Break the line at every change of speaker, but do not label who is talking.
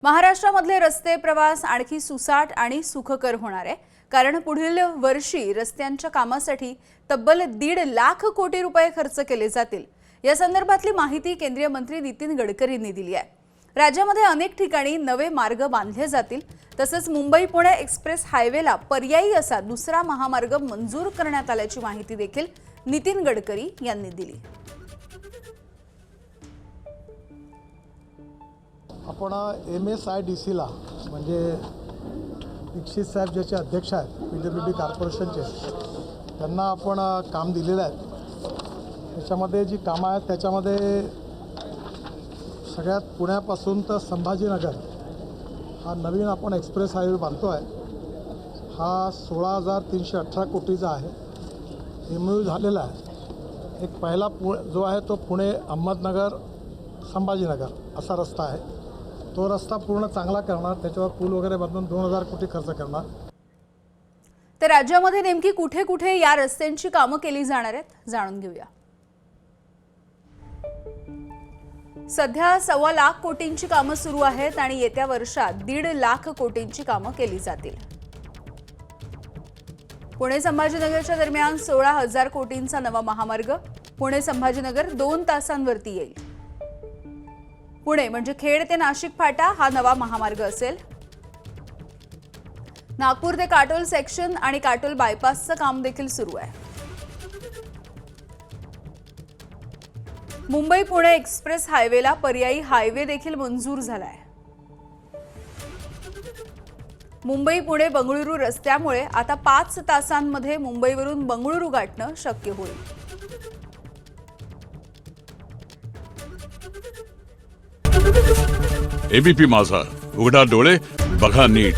महाराष्ट्रामधले रस्ते प्रवास आणखी सुसाट आणि सुखकर होणार आहे, कारण पुढील वर्षी रस्त्यांच्या कामासाठी तब्बल 1.5 लाख कोटी रुपये खर्च केले जातील। या संदर्भातली माहिती केंद्रीय मंत्री नितीन गडकरींनी दिली आहे। राज्यामध्ये अनेक ठिकाणी नवे मार्ग बांधले जातील, तसंच मुंबई-पुणे एक्सप्रेस हायवेला पर्यायी असा दुसरा महामार्ग मंजूर करण्यात आल्याची माहिती देखील नितीन गडकरी यांनी दिली।
आपण MSIDC ला म्हणजे दीक्षित साहेब ज्याचे अध्यक्ष आहेत PWD कॉर्पोरेशनचे, त्यांना आपण काम दिलेलं आहे। त्याच्यामध्ये जी कामं आहेत त्याच्यामध्ये सगळ्यात पुण्यापासून तर संभाजीनगर हा नवीन आपण एक्सप्रेस हायवे बांधतो आहे। हा 16,318 कोटीचा आहे। MOU झालेला आहे। एक पहिला जो आहे तो पुणे अहमदनगर संभाजीनगर असा रस्ता आहे। तो रस्ता पूर्ण चांगला करणार, त्याच्यावर पूल वगैरे बांधून 2,000 कोटी खर्च करणार।
तर राज्यामध्ये नेमकी कुठे कुठे या रस्त्यांची कामं केली जाणार आहेत जाणून घेऊया। सध्या 1.25 लाख कोटींची कामं सुरू आहेत आणि येत्या वर्षात 1.5 लाख कोटींची कामं केली जातील। पुणे संभाजीनगरच्या दरम्यान 16,000 कोटींचा नवा महामार्ग पुणे संभाजीनगर 2 तासांवरती येईल। पुणे म्हणजे खेड ते नाशिक फाटा हा नवा महामार्ग असेल। नागपूर ते काटोल सेक्शन आणि काटोल बायपासचं काम देखील सुरू आहे। मुंबई पुणे एक्सप्रेस हायवेला पर्यायी हायवे देखील मंजूर झालाय। मुंबई पुणे बंगळुरू रस्त्यामुळे आता 5 तासांमध्ये मुंबईवरून बंगळुरू गाठणं शक्य होईल।
ABP माझा, उघडा डोळे बघा नीट।